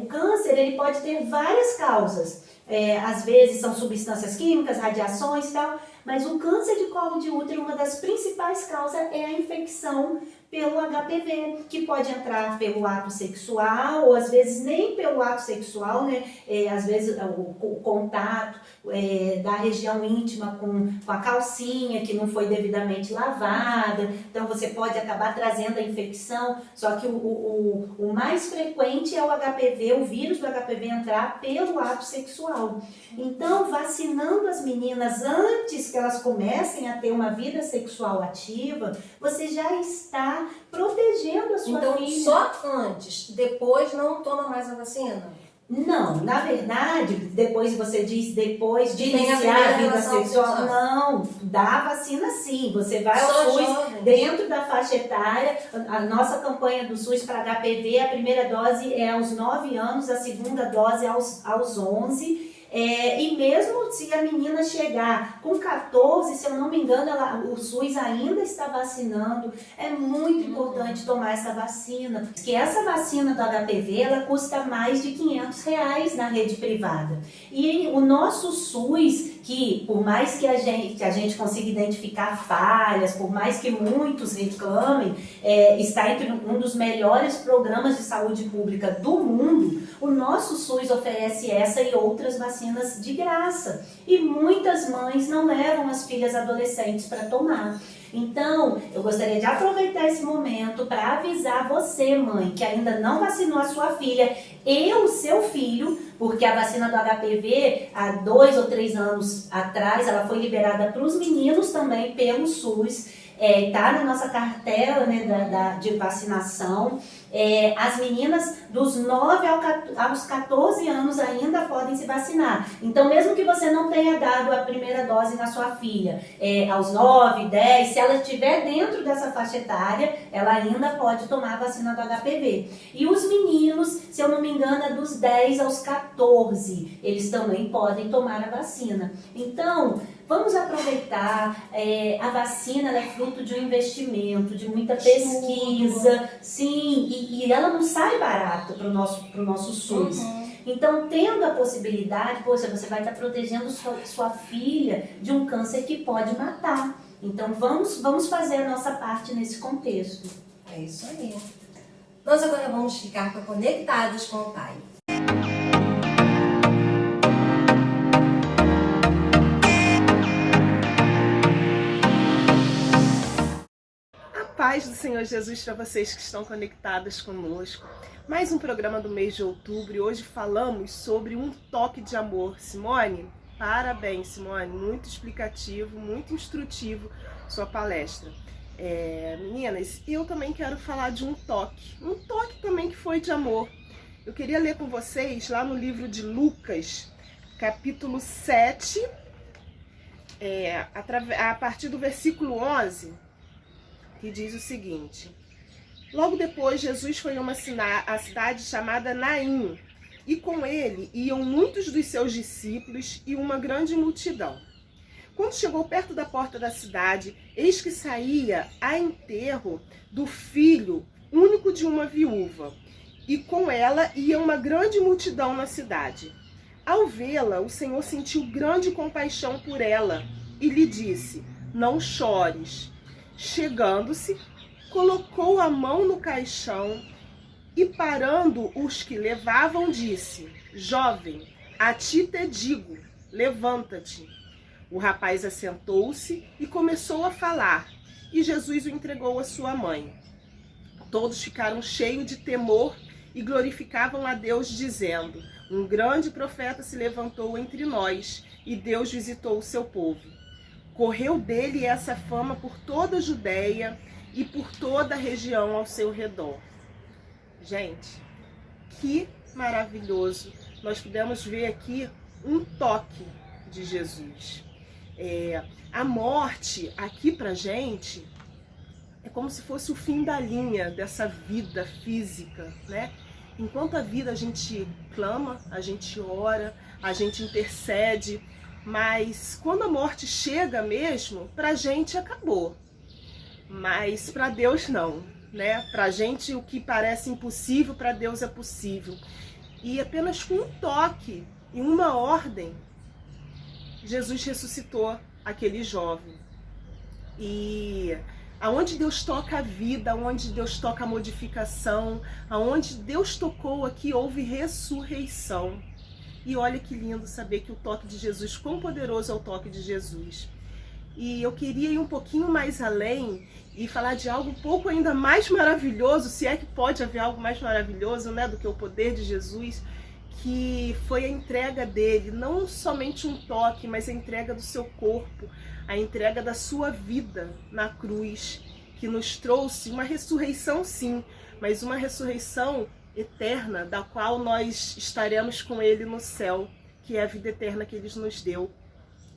o câncer ele pode ter várias causas. Às vezes são substâncias químicas, radiações e tal, mas o câncer de colo de útero, uma das principais causas é a infecção pelo HPV, que pode entrar pelo ato sexual, ou às vezes nem pelo ato sexual, né? Às vezes o contato da região íntima com a calcinha que não foi devidamente lavada, então você pode acabar trazendo a infecção, só que o mais frequente é o HPV, o vírus do HPV entrar pelo ato sexual. Então, vacinando as meninas antes que elas comecem a ter uma vida sexual ativa, você já está protegendo a sua filha. Então, só antes, depois não toma mais a vacina? Não, na verdade, depois você diz, depois de Tem a iniciar a primeira vida relação sexual, sexual. não, dá vacina sim, você vai Só ao SUS, jovens. dentro da faixa etária, a nossa campanha do SUS para HPV, a primeira dose é aos 9 anos, a segunda dose é aos 11, e mesmo se a menina chegar com 14, se eu não me engano, o SUS ainda está vacinando. É muito importante tomar essa vacina, porque essa vacina do HPV, ela custa mais de R$500 na rede privada. E o nosso SUS, que por mais que a gente consiga identificar falhas, por mais que muitos reclamem, está entre um dos melhores programas de saúde pública do mundo. O nosso SUS oferece essa e outras vacinas de graça. E muitas mães não levam as filhas adolescentes para tomar. Então, eu gostaria de aproveitar esse momento para avisar você, mãe, que ainda não vacinou a sua filha e o seu filho, porque a vacina do HPV, há 2 ou 3 anos atrás, ela foi liberada para os meninos também pelo SUS, está na nossa cartela, né, de vacinação. As meninas dos 9 aos 14 anos ainda podem se vacinar. Então, mesmo que você não tenha dado a primeira dose na sua filha, aos 9, 10, se ela estiver dentro dessa faixa etária, ela ainda pode tomar a vacina do HPV. E os meninos, se eu não me engano, é dos 10 aos 14, eles também podem tomar a vacina. Então, vamos aproveitar, a vacina ela é fruto de um investimento, de muita pesquisa, sim, e ela não sai barato para o nosso SUS. Então, tendo a possibilidade, poxa, você vai estar protegendo sua filha de um câncer que pode matar. Então, vamos fazer a nossa parte nesse contexto. É isso aí. Nós agora vamos ficar conectados com o Pai. Paz do Senhor Jesus para vocês que estão conectadas conosco. Mais um programa do mês de outubro e hoje falamos sobre um toque de amor. Simone, parabéns, Simone, muito explicativo, muito instrutivo sua palestra. Meninas, eu também quero falar de um toque também que foi de amor. Eu queria ler com vocês lá no livro de Lucas, capítulo 7, a partir do versículo 11, que diz o seguinte: logo depois Jesus foi a uma cidade chamada Naim, e com ele iam muitos dos seus discípulos e uma grande multidão. Quando chegou perto da porta da cidade, eis que saía a enterro do filho único de uma viúva, e com ela ia uma grande multidão na cidade. Ao vê-la, o Senhor sentiu grande compaixão por ela e lhe disse: não chores. Chegando-se, colocou a mão no caixão e, parando os que levavam, disse: jovem, a ti te digo, levanta-te. O rapaz assentou-se e começou a falar, e Jesus o entregou à sua mãe. Todos ficaram cheios de temor e glorificavam a Deus, dizendo: um grande profeta se levantou entre nós, e Deus visitou o seu povo. Correu dele essa fama por toda a Judéia e por toda a região ao seu redor. Gente, que maravilhoso! Nós pudemos ver aqui um toque de Jesus. A morte aqui pra gente é como se fosse o fim da linha dessa vida física, né? Enquanto a vida a gente clama, a gente ora, a gente intercede, mas quando a morte chega mesmo, pra gente acabou. Mas pra Deus não, né? Pra gente o que parece impossível, pra Deus é possível. E apenas com um toque e uma ordem, Jesus ressuscitou aquele jovem. E aonde Deus toca a vida, aonde Deus toca a modificação, aonde Deus tocou aqui, houve ressurreição. E olha que lindo saber que o toque de Jesus, quão poderoso é o toque de Jesus. E eu queria ir um pouquinho mais além e falar de algo um pouco ainda mais maravilhoso, se é que pode haver algo mais maravilhoso, né, do que o poder de Jesus, que foi a entrega dele, não somente um toque, mas a entrega do seu corpo, a entrega da sua vida na cruz, que nos trouxe uma ressurreição, sim, mas uma ressurreição eterna, da qual nós estaremos com ele no céu, que é a vida eterna que ele nos deu.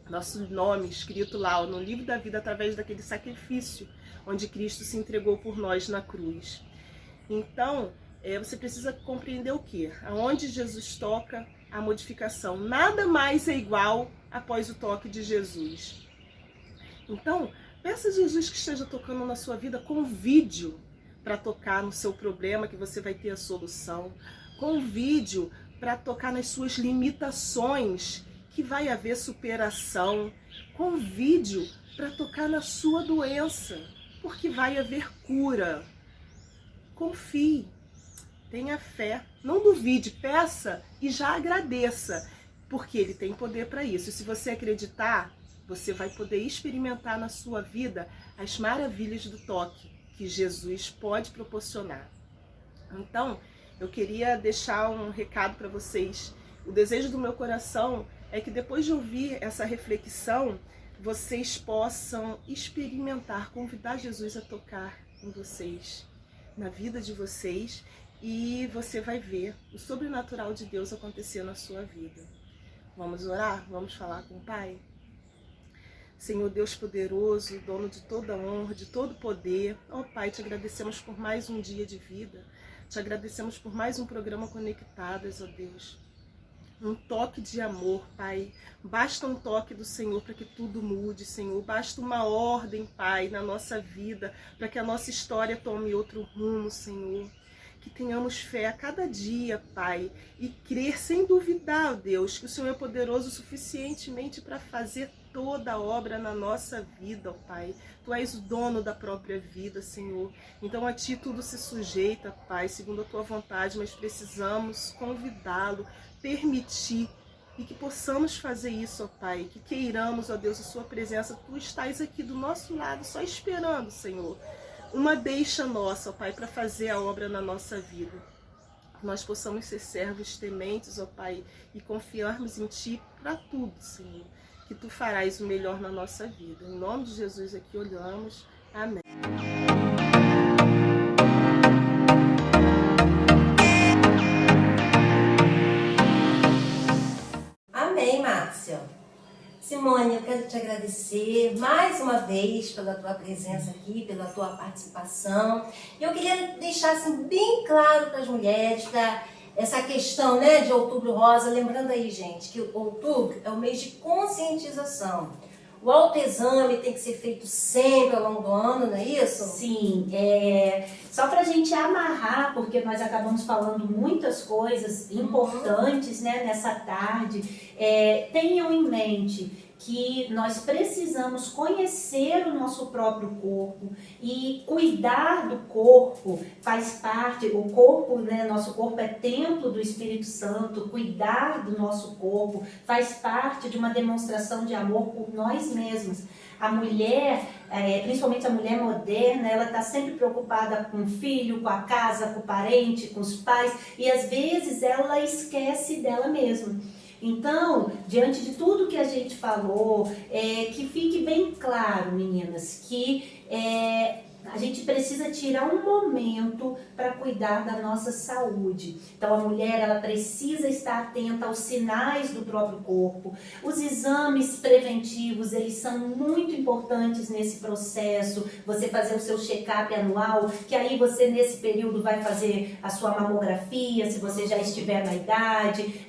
Nosso nome escrito lá no livro da vida através daquele sacrifício onde Cristo se entregou por nós na cruz. Então, você precisa compreender o quê? Aonde Jesus toca, a modificação. Nada mais é igual após o toque de Jesus. Então, peça a Jesus que esteja tocando na sua vida, convide-o para tocar no seu problema, que você vai ter a solução. Convide-o para tocar nas suas limitações, que vai haver superação. Convide-o para tocar na sua doença, porque vai haver cura. Confie, tenha fé, não duvide, peça e já agradeça, porque ele tem poder para isso. E se você acreditar, você vai poder experimentar na sua vida as maravilhas do toque que Jesus pode proporcionar. Então, eu queria deixar um recado para vocês. O desejo do meu coração é que depois de ouvir essa reflexão, vocês possam experimentar, convidar Jesus a tocar em vocês, na vida de vocês, e você vai ver o sobrenatural de Deus acontecer na sua vida. Vamos orar? Vamos falar com o Pai? Senhor Deus poderoso, dono de toda honra, de todo poder, ó Pai, te agradecemos por mais um dia de vida, te agradecemos por mais um programa Conectadas, ó Deus. Um toque de amor, Pai. Basta um toque do Senhor para que tudo mude, Senhor. Basta uma ordem, Pai, na nossa vida, para que a nossa história tome outro rumo, Senhor. Que tenhamos fé a cada dia, Pai, e crer sem duvidar, ó Deus, que o Senhor é poderoso suficientemente para fazer toda a obra na nossa vida, ó Pai. Tu és o dono da própria vida, Senhor. Então a Ti tudo se sujeita, Pai, segundo a Tua vontade, mas precisamos convidá-lo, permitir, e que possamos fazer isso, ó Pai, que queiramos, ó Deus, a Sua presença. Tu estás aqui do nosso lado, só esperando, Senhor, uma deixa nossa, ó Pai, para fazer a obra na nossa vida. Que nós possamos ser servos tementes, ó Pai, e confiarmos em Ti para tudo, Senhor, que Tu farás o melhor na nossa vida. Em nome de Jesus aqui olhamos. Amém. Amém, Márcia. Simone, eu quero te agradecer mais uma vez pela tua presença aqui, pela tua participação. Eu queria deixar assim, bem claro para as mulheres, para essa questão, né, de Outubro Rosa. Lembrando aí, gente, que outubro é o mês de conscientização. O autoexame tem que ser feito sempre ao longo do ano, não é isso? Sim, só para a gente amarrar, porque nós acabamos falando muitas coisas importantes, né, nessa tarde, tenham em mente que nós precisamos conhecer o nosso próprio corpo e cuidar do corpo faz parte, o corpo, né, nosso corpo é templo do Espírito Santo, cuidar do nosso corpo faz parte de uma demonstração de amor por nós mesmos. A mulher, principalmente a mulher moderna, ela está sempre preocupada com o filho, com a casa, com o parente, com os pais, e às vezes ela esquece dela mesma. Então, diante de tudo que a gente falou, que fique bem claro, meninas, que a gente precisa tirar um momento para cuidar da nossa saúde. Então, a mulher, ela precisa estar atenta aos sinais do próprio corpo. Os exames preventivos, eles são muito importantes nesse processo. Você fazer o seu check-up anual, que aí você, nesse período, vai fazer a sua mamografia, se você já estiver na idade,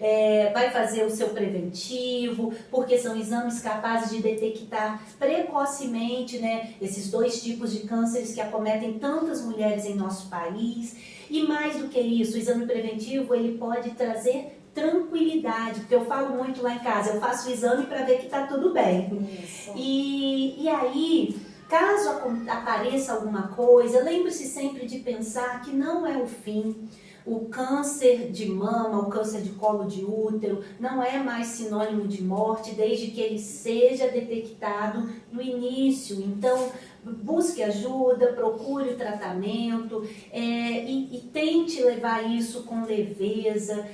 vai fazer o seu preventivo, porque são exames capazes de detectar precocemente, né, esses 2 tipos de cânceres que acometem tantas mulheres em nosso país. E mais do que isso, o exame preventivo, ele pode trazer tranquilidade, porque eu falo muito lá em casa, eu faço o exame para ver que está tudo bem. Isso. E aí, caso apareça alguma coisa, lembre-se sempre de pensar que não é o fim. O câncer de mama, o câncer de colo de útero, não é mais sinônimo de morte, desde que ele seja detectado no início. Então, busque ajuda, procure o tratamento e tente levar isso com leveza.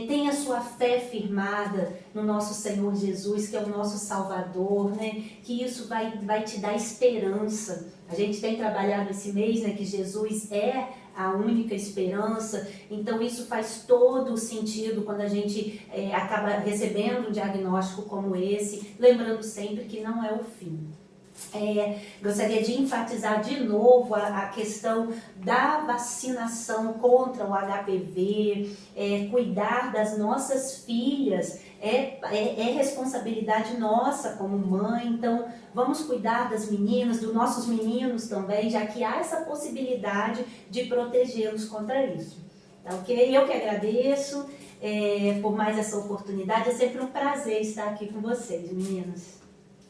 Tenha sua fé firmada no nosso Senhor Jesus, que é o nosso Salvador, né? Que isso vai te dar esperança. A gente tem trabalhado esse mês, né, que Jesus é a única esperança, então isso faz todo o sentido quando a gente acaba recebendo um diagnóstico como esse, lembrando sempre que não é o fim. Gostaria de enfatizar de novo a questão da vacinação contra o HPV, cuidar das nossas filhas, é responsabilidade nossa como mãe, então vamos cuidar das meninas, dos nossos meninos também, já que há essa possibilidade de protegê-los contra isso. Tá, ok? Eu que agradeço por mais essa oportunidade, é sempre um prazer estar aqui com vocês, meninas.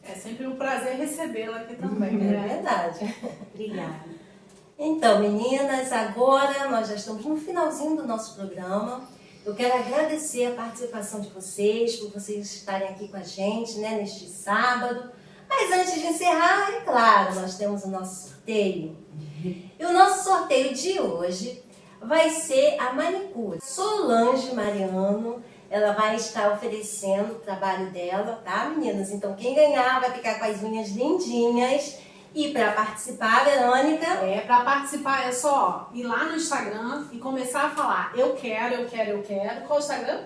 É sempre um prazer recebê-la aqui também, É né? verdade. Obrigada. Então, meninas, agora nós já estamos no finalzinho do nosso programa. Eu quero agradecer a participação de vocês, por vocês estarem aqui com a gente, né, neste sábado. Mas antes de encerrar, é claro, nós temos o nosso sorteio. E o nosso sorteio de hoje vai ser a manicure Solange Mariano. Ela vai estar oferecendo o trabalho dela, tá, meninas? Então, quem ganhar vai ficar com as unhas lindinhas. E para participar, Verônica... Para participar é só ir lá no Instagram e começar a falar eu quero, eu quero, eu quero. Qual o Instagram?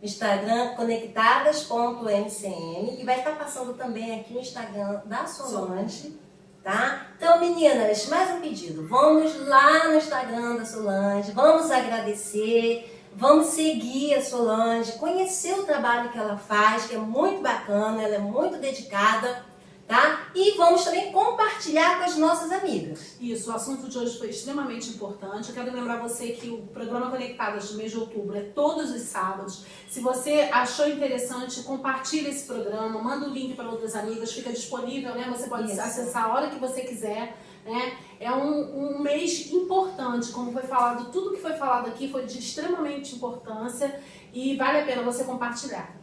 Instagram conectadas.mcm, e vai estar passando também aqui no Instagram da Solange, tá? Então, meninas, mais um pedido. Vamos lá no Instagram da Solange, vamos agradecer... Vamos seguir a Solange, conhecer o trabalho que ela faz, que é muito bacana, ela é muito dedicada, tá? E vamos também compartilhar com as nossas amigas. Isso, o assunto de hoje foi extremamente importante. Eu quero lembrar você que o programa Conectadas do mês de outubro é todos os sábados. Se você achou interessante, compartilha esse programa, manda o link para outras amigas, fica disponível, né? Você pode acessar a hora que você quiser. É um mês importante, como foi falado, tudo que foi falado aqui foi de extremamente importância e vale a pena você compartilhar.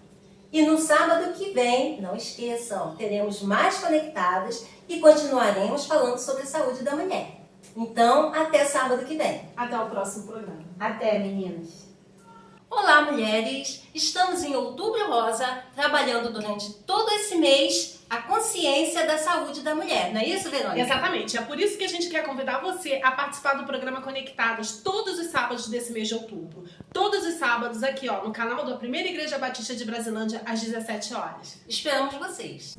E no sábado que vem, não esqueçam, teremos mais Conectadas e continuaremos falando sobre a saúde da mulher. Então, até sábado que vem. Até o próximo programa. Até, meninas. Olá, mulheres! Estamos em Outubro Rosa, trabalhando durante todo esse mês a consciência da saúde da mulher. Não é isso, Verônica? Exatamente. É por isso que a gente quer convidar você a participar do programa Conectadas todos os sábados desse mês de outubro. Todos os sábados aqui, ó, no canal da Primeira Igreja Batista de Brasilândia, às 17 horas. Esperamos vocês!